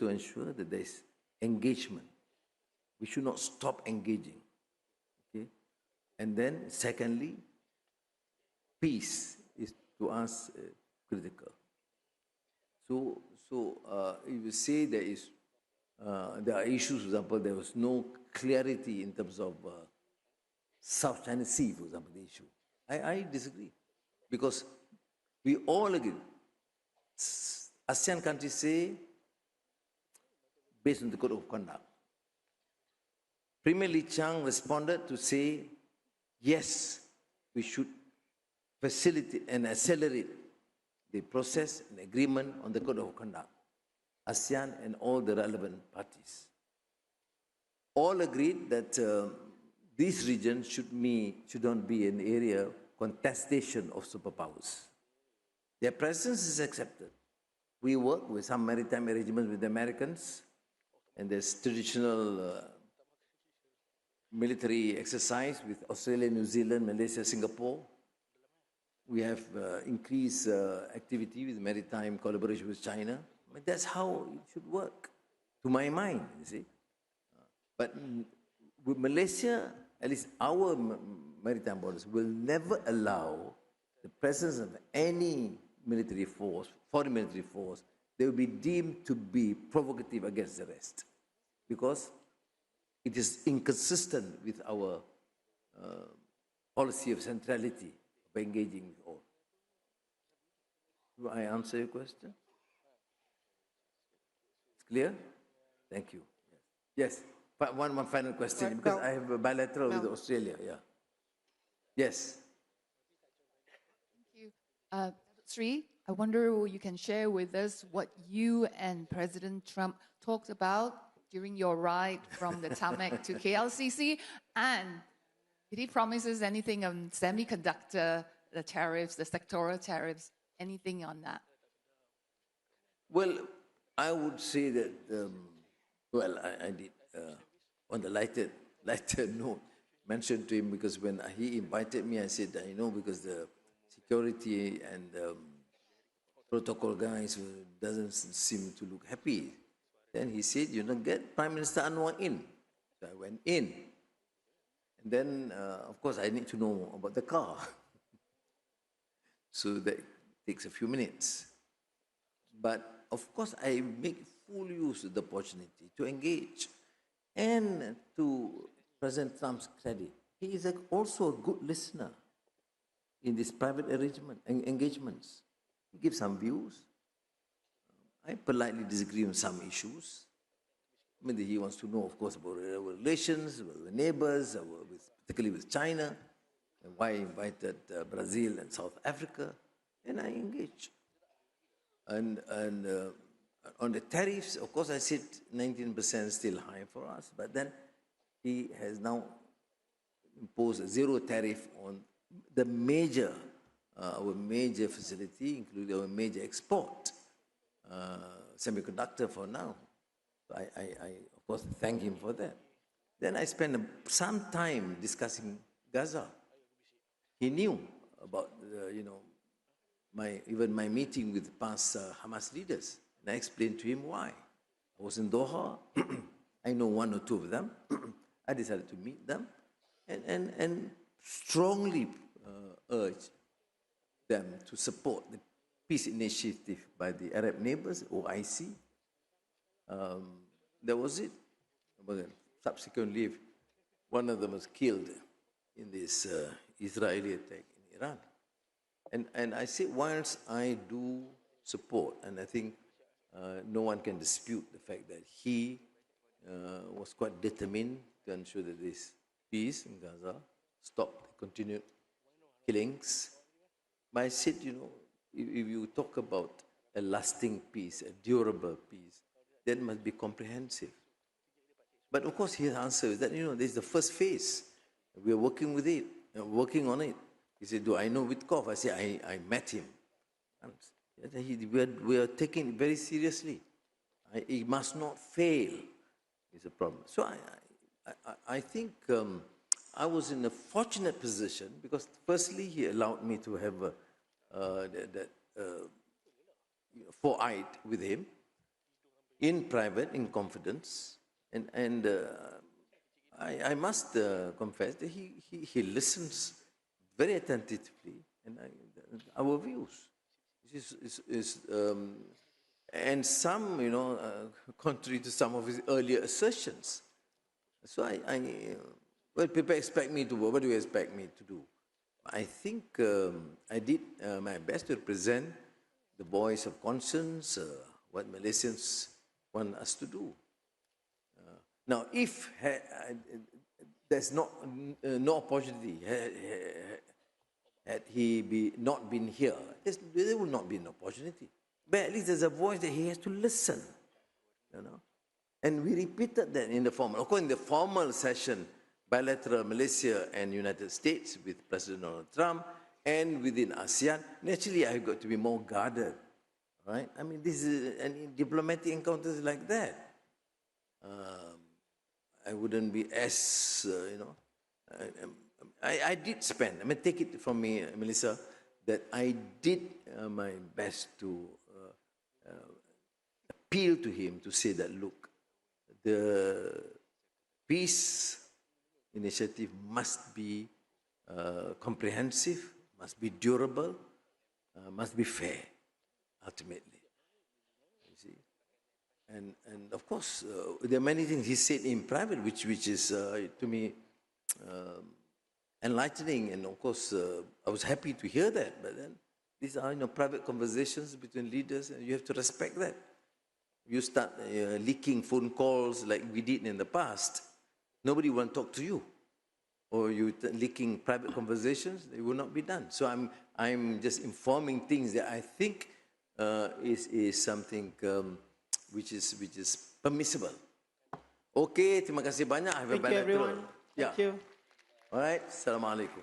to ensure that there is engagement. We should not stop engaging. Okay? And then, secondly, peace is to us critical. So if you say there are issues, for example, there was no clarity in terms of South China Sea, for example, the issue. I disagree, because we all agree. ASEAN countries say, based on the code of conduct. Premier Lee Chang responded to say, yes, we should facilitate and accelerate the process and agreement on the code of conduct. ASEAN and all the relevant parties all agreed that this region should not be an area of contestation of superpowers. Their presence is accepted. We work with some maritime arrangements with the Americans, and there's traditional military exercise with Australia, New Zealand, Malaysia, Singapore. We have increased activity with maritime collaboration with China. But that's how it should work, to my mind, you see. But with Malaysia, at least our maritime borders will never allow the presence of any military force, foreign military force, they will be deemed to be provocative against the rest, because it is inconsistent with our policy of centrality of engaging with all. Do I answer your question? It's clear? Thank you. Yes. One final question, because I have a bilateral with Australia. Yeah. Yes. Thank you. Sri, I wonder you can share with us what you and President Trump talked about during your ride from the tarmac to KLCC, and did he promise us anything on semiconductor, the tariffs, the sectoral tariffs, anything on that? Well, I would say that, well, I did, on the lighter note, mention to him, because when he invited me, I said, you know, because the security and protocol guys doesn't seem to look happy. Then he said, you know, get Prime Minister Anwar in. So I went in. And then, of course, I need to know about the car. So that takes a few minutes. But, of course, I make full use of the opportunity to engage. And to President Trump's credit, he is also a good listener in these private engagements. He gives some views. I politely disagree on some issues. I mean, he wants to know, of course, about our relations with neighbors, particularly with China, and why I invited Brazil and South Africa, and I engage. And on the tariffs, of course, I said 19% is still high for us, but then he has now imposed a zero tariff on the major, our major facility, including our major export, semiconductor for now. So I, of course, thank him for that. Then I spent some time discussing Gaza. He knew about, you know, even my meeting with past Hamas leaders. And I explained to him why. I was in Doha. I know one or two of them. I decided to meet them and strongly urge them to support the peace initiative by the Arab neighbors, OIC. That was it. But then subsequently, one of them was killed in this Israeli attack in Iran. And I say, whilst I do support, and I think no one can dispute the fact that he was quite determined to ensure that this peace in Gaza stop the continued killings. But I said, you know, if you talk about a lasting peace, a durable peace, that must be comprehensive. But of course, his answer is that, you know, this is the first phase. We are working with it, working on it. He said, do I know Witkoff? I said, I met him. We are taking it very seriously. It must not fail, is a problem. So I think I was in a fortunate position because firstly, he allowed me to have that foresight with him. in private, in confidence, and I must confess that he listens very attentively, and our views. And some, contrary to some of his earlier assertions. So well, people expect me to, what do you expect me to do? I think I did my best to represent the voice of conscience, what Malaysians want us to do. Now, if there's no opportunity, had he not been here, there would not be an opportunity. But at least there's a voice that he has to listen, And we repeated that in the formal. Of course, in the formal session, bilateral Malaysia and United States with President Donald Trump, and within ASEAN, naturally I've got to be more guarded, right? I mean, this is any diplomatic encounters like that. I wouldn't be as, I did spend, take it from me, Melissa, that I did my best to appeal to him to say that, look, the peace initiative must be comprehensive, must be durable, must be fair, ultimately. You see? And of course, there are many things he said in private, which is, to me, enlightening. And of course, I was happy to hear that. But then, these are private conversations between leaders, and you have to respect that. You start leaking phone calls like we did in the past, nobody will talk to you. Or you leaking private conversations, they will not be done. So I'm just informing things that I think is something which is permissible. Okay, terima kasih banyak. Have a Thank you, everyone. Yeah. Thank you. All right, Assalamualaikum.